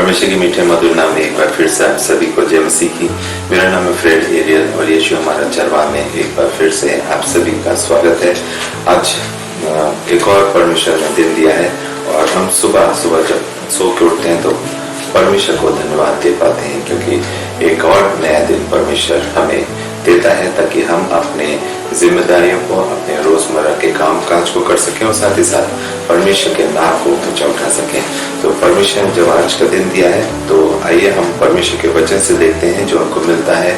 परमेश्वर के मीठे मधुर नाम में एक बार फिर से आप सभी को जय मसीह की। मेरा नाम है फ्रेड एरियल और यीशु हमारा चरवाहा में एक बार फिर से आप सभी का स्वागत है। आज एक और परमेश्वर ने दिन दिया है और हम सुबह सुबह जब सो के उठते हैं तो परमेश्वर को धन्यवाद दे पाते हैं, क्योंकि एक और नया दिन परमेश्वर हमें देता है ताकि हम अपने जिम्मेदारियों को, अपने रोजमर्रा के काम काज को कर सकें और साथ ही साथ परमेश्वर के नाम को ऊंचा उठा सकें। तो परमेश्वर ने जब आज का दिन दिया है तो आइए हम परमेश्वर के वचन से देखते हैं जो हमको मिलता है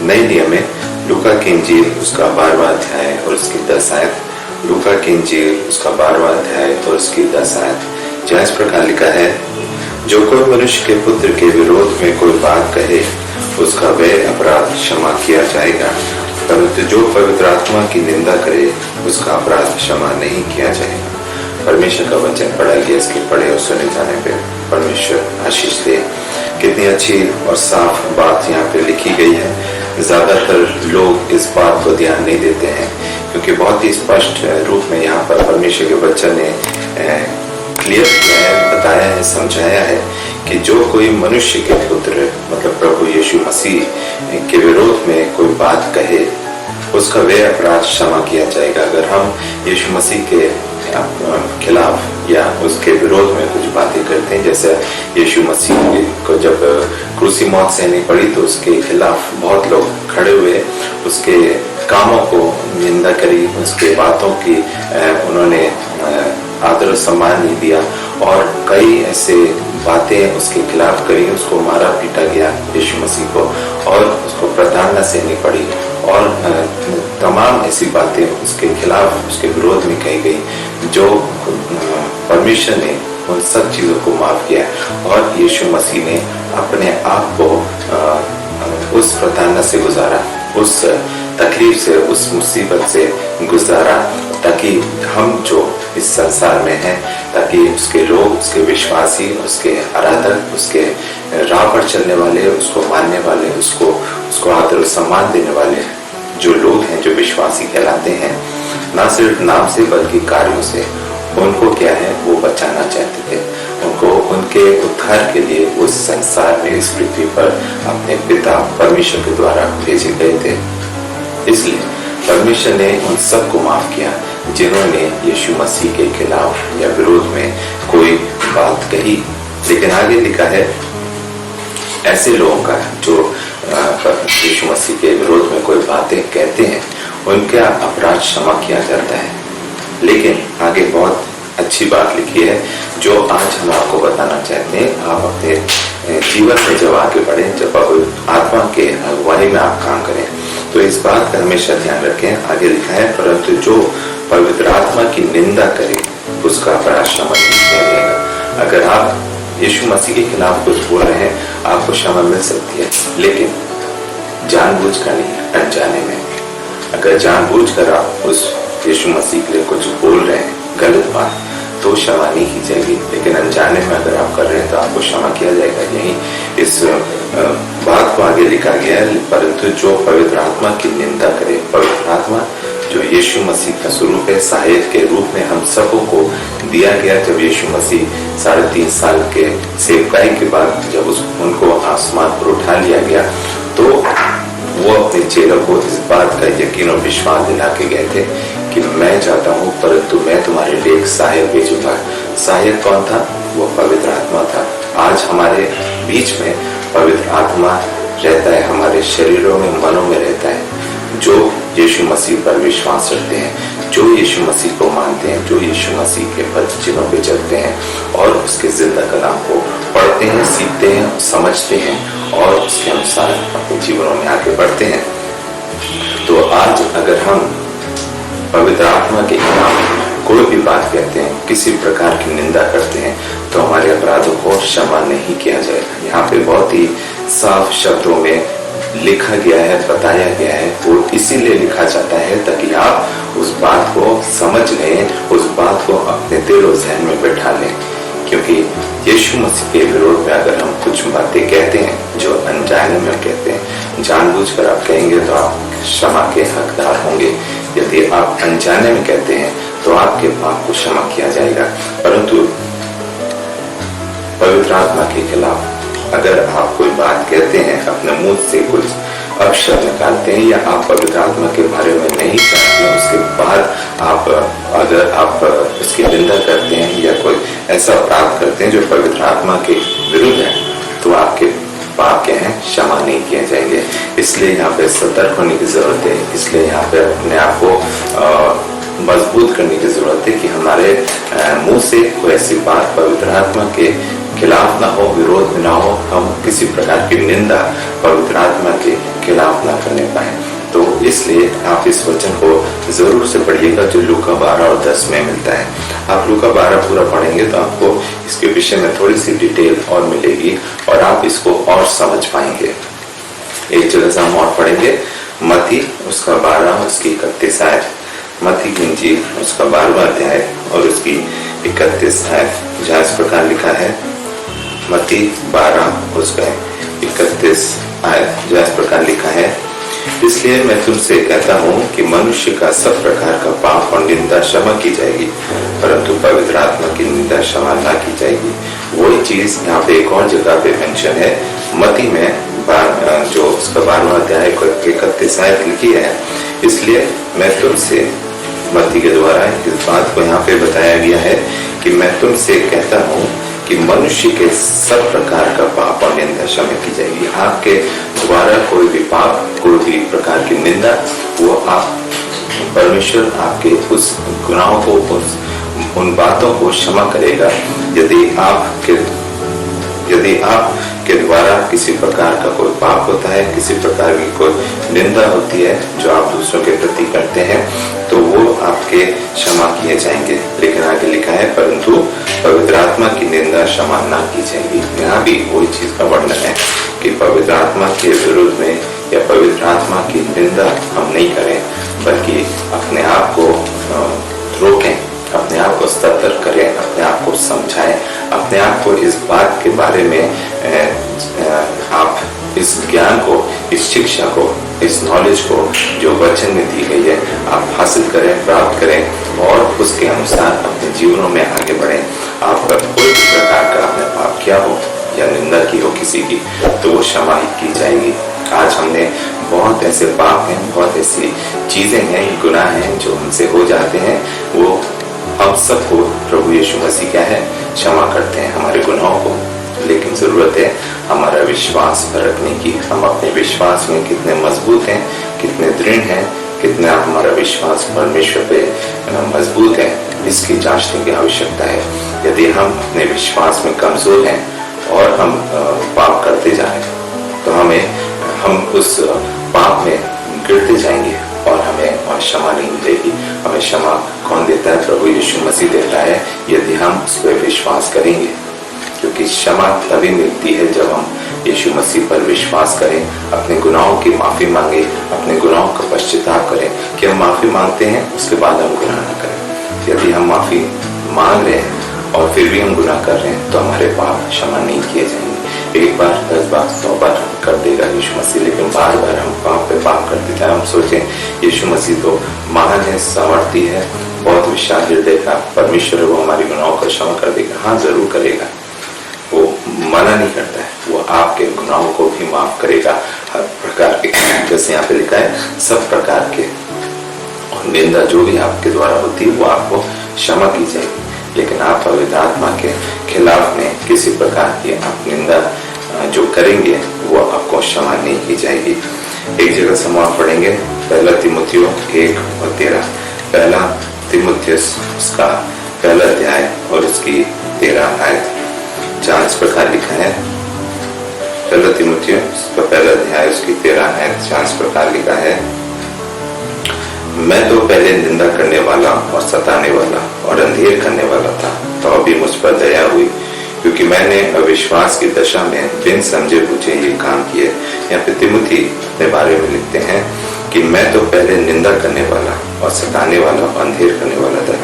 नए नियम में। लूका की इंजील उसका 12वां अध्याय और उसकी 10 आयत। लूका की इंजील उसका 12वां अध्याय और उसकी 10 आयत, जहाँ इस प्रकार लिखा है, जो कोई मनुष्य के पुत्र के विरोध में कोई बात कहे उसका वह अपराध क्षमा किया जाएगा, परंतु जो पवित्र आत्मा की निंदा करे उसका अपराध क्षमा नहीं किया जाएगा। परमेश्वर का वचन पढ़ा गया, इसके पढ़े और सुने जाने पे परमेश्वर आशीष दे। कितनी अच्छी और साफ बात यहाँ पे लिखी गई है। ज्यादातर लोग इस बात को ध्यान नहीं देते हैं, क्योंकि बहुत ही स्पष्ट रूप में यहाँ पर परमेश्वर के वचन ने क्लियर किया है, बताया है, समझाया है कि जो कोई मनुष्य के पुत्र मतलब प्रभु यीशु मसीह के विरोध में कोई बात कहे उसका वह अपराध क्षमा किया जाएगा। अगर हम यीशु मसीह के खिलाफ या उसके विरोध में कुछ बातें करते हैं, जैसे यीशु मसीह को जब क्रूसी मौत सहनी पड़ी तो उसके खिलाफ बहुत लोग खड़े हुए, उसके कामों को निंदा करी, उसके बातों की उन्होंने आदर सम्मान नहीं दिया और कई ऐसे बातें उसके खिलाफ करी, उसको मारा पीटा गया यीशु मसीह को और उसको प्रताड़ना सहनी पड़ी और तमाम ऐसी बातें उसके खिलाफ, उसके विरोध में कही गई, जो परमेश्वर ने उन सब चीजों को माफ किया और यीशु मसीह ने अपने आप को उस प्रताड़ना से गुजारा, उस तकलीफ से, उस मुसीबत से गुजारा, ताकि हम जो इस संसार में हैं, ताकि उसके लोग, उसके विश्वासी, उसके आराधक, उसके राह पर चलने वाले, उसको मानने वाले, उसको आदर सम्मान देने वाले जो लोग हैं, जो विश्वासी कहलाते हैं, ना सिर्फ नाम से बल्कि कार्यों से, उनको क्या है वो बचाना चाहते थे। उनको उनके उद्धार के लिए उस संसार में, इस पृथ्वी पर अपने पिता परमेश्वर के द्वारा भेजे गए थे। इसलिए परमेश्वर ने उन सबको माफ किया जिन्होंने यीशु मसीह के खिलाफ या विरोध में कोई बात कही। लेकिन आगे लिखा है ऐसे लोगों का जो यीशु मसीह के विरोध में कोई बातें कहते हैं उनका अपराध क्षमा किया जाता है। लेकिन आगे बहुत अच्छी बात लिखी है जो आज हम आपको बताना चाहते हैं। आप अपने जीवन में जब आगे बढ़े, जब आत्मा के अगुवाई में आप काम करें तो इस बात का हमेशा ध्यान रखें। आगे लिखा है, परंतु जो पवित्र आत्मा की निंदा करे उसका अपराध क्षमा नहीं किया जाएगा। अगर आप यीशु मसीह के खिलाफ कुछ बोल रहे हैं आपको क्षमा मिल सकती है, लेकिन जानबूझकर नहीं, अनजाने में। अगर जानबूझकर आप उस यीशु मसीह के लिए कुछ बोल रहे हैं गलत बात तो क्षमा नहीं की जाएगी, लेकिन अनजाने में अगर आप कर रहे हैं तो आपको क्षमा किया जाएगा। यही इस बात को आगे लिखा गया है, परंतु जो पवित्र आत्मा की निंदा करे, पवित्र आत्मा जो यीशु मसीह का स्वरूप है, सहायक के रूप में हम सबों को दिया गया। जब यीशु मसीह 3.5 साल के सेवकाई के बाद जब उनको आसमान पर उठा लिया गया तो वो अपने चेलों को इस बात का यकीन और विश्वास दिला के गए थे कि मैं जाता हूँ परंतु मैं तुम्हारे लिए एक सहायक भेजूंगा। सहायक कौन था? वो पवित्र आत्मा था। आज हमारे बीच में पवित्र आत्मा रहता है, हमारे शरीरों में, मनों में रहता है, जो यीशु मसीह पर विश्वास रखते हैं, जो यीशु मसीह को मानते हैं, जो यीशु मसीह के वचनों पे चलते हैं और उसके जिंदा कलाम को पढ़ते हैं, सीखते हैं, समझते हैं और उसके अनुसार अपने जीवनों में आगे बढ़ते हैं। तो आज अगर हम पवित्र आत्मा के खिलाफ कोई भी बात कहते हैं, किसी प्रकार की निंदा करते हैं तो हमारे अपराधों को क्षमा नहीं किया जाएगा। यहाँ पे बहुत ही साफ शब्दों में लिखा गया है, बताया गया है। वो इसीलिए लिखा जाता है ताकि आप उस बात को समझ लें, उस बात को अपने दिल और ज़हन में बैठा लें, क्योंकि यीशु मसीह के विरोध में अगर हम कुछ बातें कहते हैं जो अनजाने में कहते हैं, जानबूझकर आप कहेंगे तो आप क्षमा के हकदार होंगे। यदि आप अनजाने में कहते हैं तो आपके पाप को क्षमा किया जाएगा। परंतु पवित्र आत्मा के खिलाफ अगर आप कोई बात कहते हैं, अपने मुंह से कुछ अपशब्द निकालते हैं या आप पवित्र आत्मा के बारे में नहीं जानते हैं, उसके बाद अगर आप उसकी निंदा करते हैं या कोई ऐसा अपराध करते हैं जो पवित्र आत्मा के विरुद्ध है, तो आपके पाप क्या है, क्षमा नहीं किए जाएंगे। इसलिए यहाँ पे सतर्क होने की जरूरत है। इसलिए यहाँ पे अपने आप को मजबूत करने की जरूरत है कि हमारे मुंह से कोई ऐसी बात पवित्र आत्मा के खिलाफ ना हो, विरोध में ना हो, हम किसी प्रकार की निंदा पवित्र आत्मा के खिलाफ ना करने पाए। तो इसलिए आप इस वचन को जरूर से पढ़िएगा जो लूका 12 और 10 में मिलता है। आप लूका 12 पूरा पढ़ेंगे तो आपको इसके विषय में थोड़ी सी डिटेल और मिलेगी और आप इसको और समझ पाएंगे। एक जगह से हम और पढ़ेंगे, मत्ती उसका 12 उसकी 31 आयत, मत्ती की इंजील उसका 12वां अध्याय और उसकी 31 आयत, जहाँ इस प्रकार लिखा है, मत्ती 12 उसका 31 आयत, जहाँ इस प्रकार लिखा है, इसलिए मैं तुमसे कहता हूँ कि मनुष्य का सब प्रकार का पाप और निंदा क्षमा की जाएगी, परंतु पवित्र आत्मा की निंदा क्षमा ना की जाएगी। वही चीज यहाँ पे एक और जगह पे मेंशन है, मत्ती में जो उसका 12वां अध्याय 31 आयत लिखी है। इसलिए मैं तुमसे, मत्ती के द्वारा इस बात को यहाँ पे बताया गया है कि मैं तुमसे कहता हूँ कि मनुष्य के सब प्रकार का पाप और निंदा क्षमा की जाएगी। आपके द्वारा कोई भी पाप, कोई भी प्रकार की निंदा, वो आप परमेश्वर आपके उस गुनाहों को, उन बातों को क्षमा करेगा। यदि आपके द्वारा किसी प्रकार का कोई पाप होता है, किसी प्रकार की कोई निंदा होती है जो आप दूसरों के प्रति करते हैं, तो वो आपके क्षमा किए जाएंगे। लेकिन आगे लिखा है, परंतु पवित्र आत्मा की निंदा क्षमा ना की जाएगी। यहाँ भी वही चीज का वर्णन है कि पवित्र आत्मा के विरुद्ध में या पवित्र आत्मा की निंदा हम नहीं करें, बल्कि अपने आप को रोकें, अपने आप को सतर्क करें, अपने आप को समझाएं, अपने आप को इस बात के बारे में आप इस ज्ञान को, इस शिक्षा को, इस नॉलेज को जो वचन में दी गई है, आप हासिल करें, प्राप्त करें और उसके अनुसार अपने जीवनों में आगे बढ़ें। आपका कोई भी प्रकार का आपने पाप किया हो या निंदा की हो किसी की, तो वो क्षमा ही की जाएगी। आज हमने बहुत ऐसे पाप हैं, बहुत ऐसी चीजें हैं, गुनाह हैं जो हमसे हो जाते हैं, वो हम सबको प्रभु यीशु मसीह क्या है, क्षमा करते हैं हमारे गुनाहों को। लेकिन जरूरत है हमारा विश्वास पर रखने की। हम अपने विश्वास में कितने मजबूत हैं, कितने दृढ़ हैं, कितना हमारा विश्वास परमेश्वर पे मजबूत है, इसकी जांचने की आवश्यकता है। यदि हम अपने विश्वास में कमजोर हैं और हम पाप करते जाएं, तो हम उस पाप में गिरते जाएंगे और हमें क्षमा नहीं मिलेगी। हमें क्षमा कौन देता है? प्रभु यीशु मसीह देता है, यदि हम उस पर विश्वास करेंगे। क्योंकि क्षमा तभी मिलती है जब हम यीशु मसीह पर विश्वास करें, अपने गुनाहों की माफी मांगे, अपने गुनाहों का पश्चाताप करें। कि हम माफी मांगते हैं उसके बाद हम गुनाह न करें। यदि हम माफी मांग रहे हैं और फिर भी हम गुनाह कर रहे हैं, तो हमारे पाप क्षमा नहीं किए जाएंगे। एक बार 10 बार 100 बार कर देगा यीशु मसीह, लेकिन बार बार हम पाप पे पाप करते जाए। हम सोचें यीशु मसीह तो महान है, सामर्थी है, बहुत विशाल हृदय का परमेश्वर, वो हमारी गुनाहों का क्षमा कर देगा। हाँ, जरूर करेगा, वो मना नहीं करता है, वो आपके गुनाहों को भी माफ करेगा, हर प्रकार के, जैसे यहाँ पे लिखा है, सब प्रकार के। और निंदा जो भी आपके द्वारा होती है वो आपको क्षमा की जाएगी। लेकिन आप पवित्र आत्मा के खिलाफ में किसी प्रकार की आप निंदा जो करेंगे वो आपको क्षमा नहीं की जाएगी। एक जगह से हम पढ़ेंगे, 1 तीमुथियुस 1 और 13। 1 तीमुथियुस उसका 1 अध्याय और उसकी 13 आयत, जहाँ इस प्रकार लिखा है, 1 तीमुथियुस का 1 अध्याय उसकी 13 आयत, जहाँ इस प्रकार लिखा है, मैं तो पहले निंदा करने वाला और सताने वाला और अंधेर करने वाला था, तो अभी मुझ पर दया हुई, क्योंकि मैंने अविश्वास की दशा में बिन समझे बुझे ये काम किए। यहाँ पे तिमुथी अपने बारे में लिखते हैं कि मैं तो पहले निंदा करने वाला और सताने वाला और अंधेर करने वाला था।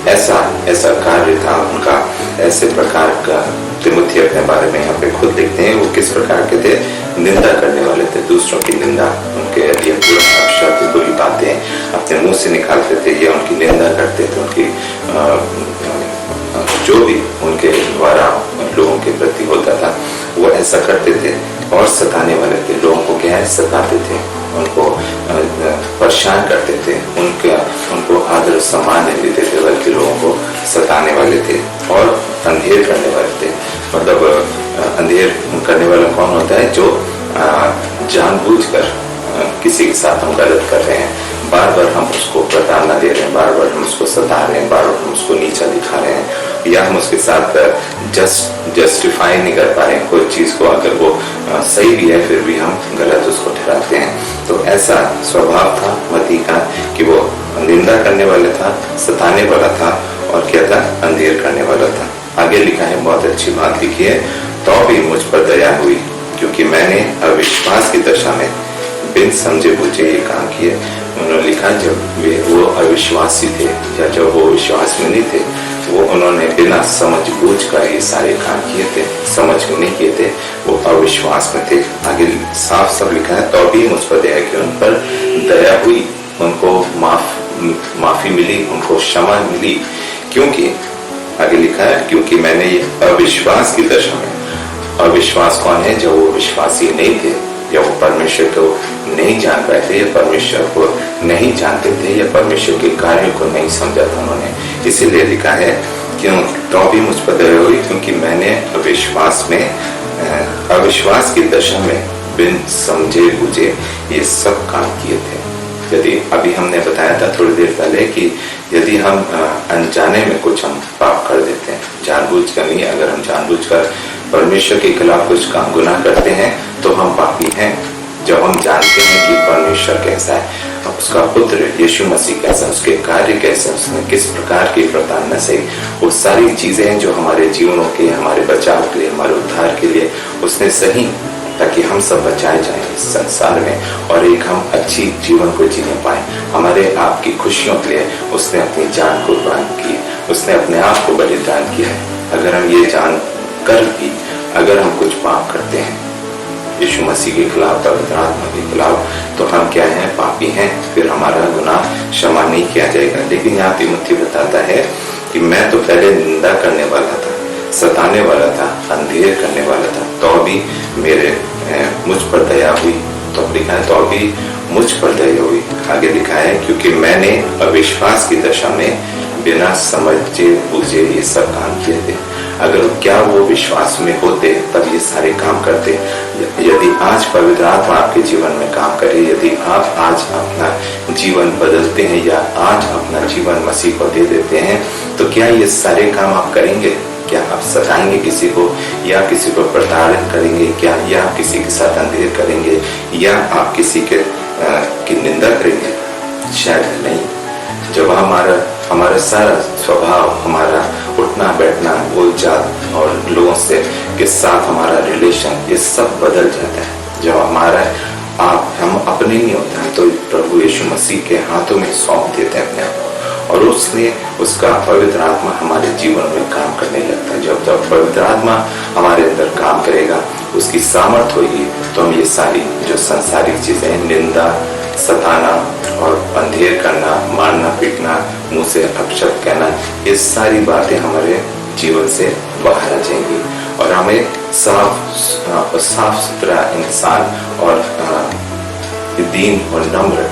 ऐसा कार्य था उनका, ऐसे प्रकार का तिमुथी अपने बारे में यहाँ पे खुद लिखते हैं। वो किस प्रकार के थे? निंदा करने वाले थे, दूसरों की निंदा, उनके लिए बुरा शब्द, बुरी बातें अपने मुंह से निकालते थे या उनकी निंदा करते थे, उनकी जो भी उनके द्वारा लोगों के प्रति ऐसा करते थे और सताने वाले थे, लोगों को क्या है सताते थे, उनको परेशान करते थे, उनको आदर सम्मान नहीं देते थे, बल्कि लोगों को सताने वाले थे और अंधेर करने वाले थे। मतलब अंधेर करने वाला कौन होता है? जो जानबूझकर किसी के साथ हम गलत कर रहे हैं, बार बार हम उसको प्रताड़ना दे रहे हैं, बार बार हम उसको सता रहे हैं, बार बार हम उसको नीचा दिखा रहे हैं, या हम उसके साथ जस्टिफाई नहीं कर पा रहे हैं कोई चीज को, अगर वो सही भी है फिर भी हम गलत उसको ठहराते हैं। तो ऐसा स्वभाव था मती का कि वो निंदा करने वाला था, सताने वाला था और क्या था? अंधेर करने वाला था। आगे लिखा है, बहुत अच्छी बात लिखी है, तो भी मुझ पर दया हुई क्योंकि मैंने अविश्वास की दशा में बिन समझे बूझे ये काम किए। उन्होंने लिखा जब वो अविश्वासी थे या जब वो विश्वास में नहीं थे, वो उन्होंने बिना समझ बूझ कर ये सारे काम किए थे, समझ के नहीं किए थे, वो अविश्वास में थे। आगे साफ सब लिखा है, तो भी मुझ पर दया की, उन पर दया हुई, उनको माफी मिली, उनको क्षमा मिली। क्योंकि आगे लिखा है, क्योंकि मैंने ये अविश्वास की दशा में, अविश्वास कौन है? जब वो विश्वासी नहीं थे, या वो परमेश्वर को नहीं जान पाए थे, या परमेश्वर को नहीं जानते थे, या परमेश्वर के कार्यों को नहीं समझा था उन्होंने। इसीलिए लिखा है क्यों तो भी मुझ पर दया हुई क्योंकि मैंने अविश्वास की दशा में बिन समझे बुझे ये सब काम किए थे। यदि अभी हमने बताया था थोड़ी देर पहले कि यदि हम अनजाने में कुछ हम पाप कर देते हैं, जानबूझ कर नहीं, अगर हम जानबूझकर परमेश्वर के खिलाफ कुछ काम गुनाह करते हैं तो हम पापी हैं। जब हम जानते हैं कि परमेश्वर कैसा है, उसका पुत्र यीशु मसीह कैसा, उसके कार्य कैसे, उसने किस प्रकार की प्रताड़ना से, वो सारी चीजें जो हमारे जीवनों के, हमारे बचाव के लिए, हमारे उद्धार के लिए उसने सही, ताकि हम सब बचाए जाएं इस संसार में और एक हम अच्छी जीवन को जीने पाए। हमारे आपकी खुशियों के लिए उसने अपनी जान कुर्बान की, उसने अपने आप को बलिदान किया है। अगर हम ये जान कर भी अगर हम कुछ पाप करते हैं यीशु मसीह के खिलाफ, पवित्र आत्मा के खिलाफ, तो हम क्या हैं? पापी हैं। फिर हमारा गुनाह क्षमा नहीं किया जाएगा। लेकिन यहाँ तीमुथी बताता है कि मैं तो पहले निंदा करने वाला था, सताने वाला था, अंधेर करने वाला था, तो भी मुझ पर दया हुई। तो लिखा है तो भी मुझ पर दया हुई। आगे लिखा है क्योंकि मैंने अविश्वास की दशा में बिना समझे बूझे ये सब काम किए थे। अगर क्या वो विश्वास में होते तब ये सारे काम करते। यदि आज पवित्र आत्मा आपके जीवन में काम करे, यदि आप आज अपना जीवन बदलते हैं या आज अपना जीवन मसीह को दे देते हैं, तो क्या ये सारे काम आप करेंगे? क्या आप सताएंगे किसी को, या किसी को प्रताड़ित करेंगे क्या, या आप किसी के साथ अंधेर करेंगे, या आप किसी की निंदा करेंगे? शायद नहीं। जब हमारा सारा स्वभाव, हमारा उठना बैठना, बोलचाल और लोगों से के साथ हमारा रिलेशन, ये सब बदल जाता है। जब हम अपने नहीं होता है तो प्रभु यीशु मसीह के हाथों में सौंप देते हैं अपने आप, और उसका पवित्र आत्मा हमारे जीवन में काम करने लगता है। जब पवित्र आत्मा हमारे अंदर काम करेगा, उसकी सामर्थ होगी, तो हम ये सारी जो सांसारिक चीजें, निंदा, सताना और अंधेर करना, मारना पीटना, मुंह से अपशब्द कहना, ये सारी बातें हमारे जीवन से बाहर आ जाएंगी और हमें साफ सुथरा इंसान और दीन और नम्र,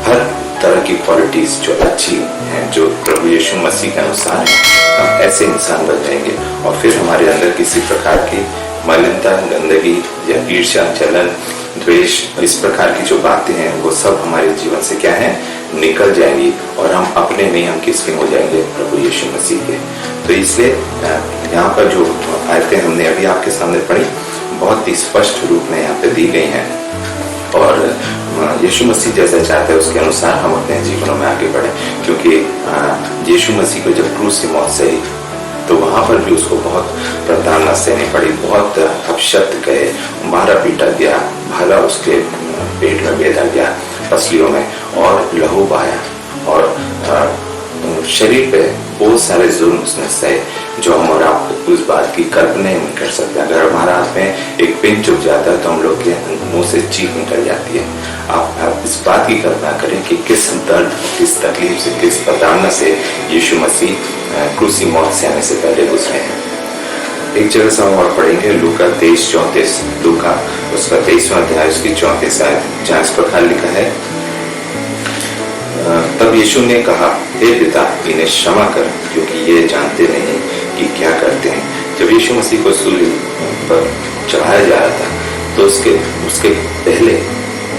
हर तरह की क्वालिटीज जो अच्छी हैं, जो प्रभु यीशु मसीह के अनुसार है, हम ऐसे इंसान बन जाएंगे। और फिर हमारे अंदर किसी प्रकार की मलिनता, गंदगी या ईर्ष्या, जलन, द्वेष, इस प्रकार की जो बातें हैं, वो सब हमारे जीवन से क्या है? निकल जाएंगी और हम अपने में हम किसके हो जाएंगे? प्रभु यीशु मसीह के। तो इसलिए यहाँ पर जो आयतें हमने अभी आपके सामने पढ़ी, बहुत ही स्पष्ट रूप में यहाँ पे दी गई हैं, और यीशु मसीह जैसा चाहते हैं उसके अनुसार हम अपने जीवनों में आगे बढ़े। क्योंकि यीशु मसीह को जब क्रूस की मौत सही, तो वहां पर भी उसको बहुत प्रताड़ना सहनी पड़ी, बहुत अपशब्द कहे, मारा पीटा गया, भाला उसके पेट में बेधा गया, पसलियों में, और लहू बहाया, और शरीर पे बहुत सारे जुल्म उसने सहे, जो हम और आप उस बात की कल्पना नहीं कर सकते। अगर हमारा हाथ में एक पिन चुभ जाता है तो हम लोग के मुंह से चीख निकल जाती है। आप इस बात की कल्पना करें कि किस दर्द, किस तकलीफ से, किस प्रताड़ना से यीशु मसीह क्रूसी मौत से आने से पहले गुजरे हैं। एक जगह से हम और पढ़ेंगे लूका 23:34, लूका उसका 23वां अध्याय उसकी 34 आयत, जहाँ इस प्रकार लिखा है, तब यीशु ने कहा, हे पिता, इन्हें क्षमा कर, क्योंकि ये जानते नहीं कि क्या करते हैं। जब यीशु मसीह को सूली पर चढ़ाया जा रहा था तो उसके पहले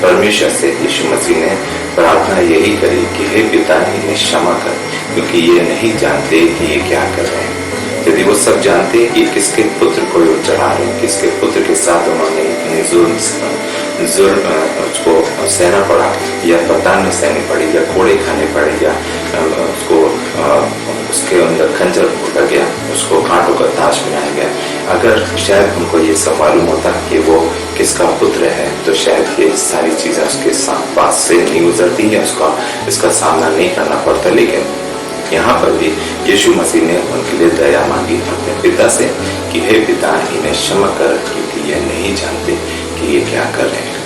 परमेश्वर से यीशु मसीह ने प्रार्थना यही करी कि हे पिता, इन्हें क्षमा कर, क्योंकि ये नहीं जानते कि ये क्या कर रहे हैं। यदि वो सब जानते कि किसके पुत्र को वो चढ़ा रहे हैं, किसके पुत्र के साथ उन्होंने इतने जुर्म उसको सहना पड़ा, या पतान सहनी पड़ी, या कोड़े खाने पड़े, या उसको उसके अंदर खंजर फूटा गया, उसको कांटों का ताज बनाया गया, अगर शायद उनको ये सब मालूम होता कि वो किसका पुत्र है, तो शायद ये सारी चीजें उसके पास से नहीं गुजरती या उसका इसका सामना नहीं करना पड़ता। लेकिन यहाँ पर भी यीशु मसीह ने उनके लिए दया मांगी अपने पिता से कि हे पिता, इन्हें क्षमा कर, क्योंकि ये नहीं जानते कि ये क्या कर रहे हैं।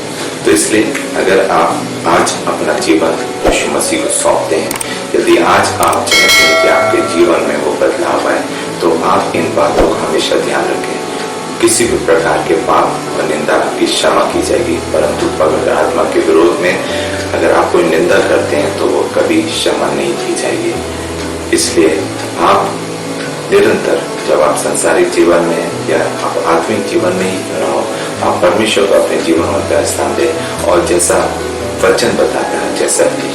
तो इसलिए अगर आप आज अपना जीवन यीशु मसीह को सौंपते हैं, यदि आज आप चाहते हैं कि आपके जीवन में वो बदलाव आए, तो आप इन बातों का हमेशा ध्यान रखें। किसी भी प्रकार के पाप और निंदा की क्षमा की जाएगी, परंतु पवित्र आत्मा के विरोध में अगर आप कोई निंदा करते हैं तो वो कभी क्षमा नहीं की जाएगी। इसलिए आप निरंतर, जब आप सांसारिक जीवन में या आप आत्मिक जीवन में ही रहो, आप परमेश्वर को अपने जीवन में पहला स्थान दें, और जैसा वचन बताता है, जैसा कि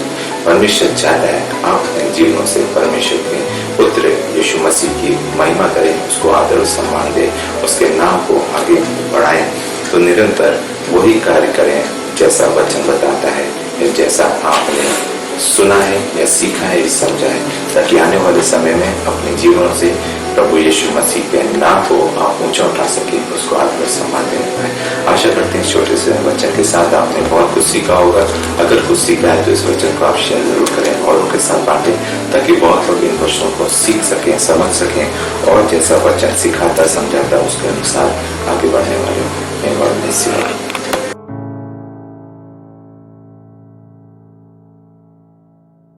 परमेश्वर चाहता है, आप अपने जीवनों से परमेश्वर के पुत्र यीशु मसीह की महिमा करें, उसको आदर और सम्मान दें, उसके नाम को आगे बढ़ाएं। तो निरंतर वही कार्य करें जैसा वचन बताता है, या जैसा आपने सुना है या सीखा है, समझा है, ताकि आने वाले समय में अपने जीवनों से प्रभु यीशु मसीह के नाम को आप ऊंचा उठा सके, उसको आदर सम्मान देने पाए। आशा करते हैं छोटे से वचन के साथ आपने बहुत कुछ सीखा होगा। अगर कुछ सीखा है तो इस वचन को आप शेयर जरूर करें और उनके साथ बांटें, ताकि बहुत लोग इन वचनों को सीख सकें, समझ सकें, और जैसा वचन सिखाता समझाता उसके अनुसार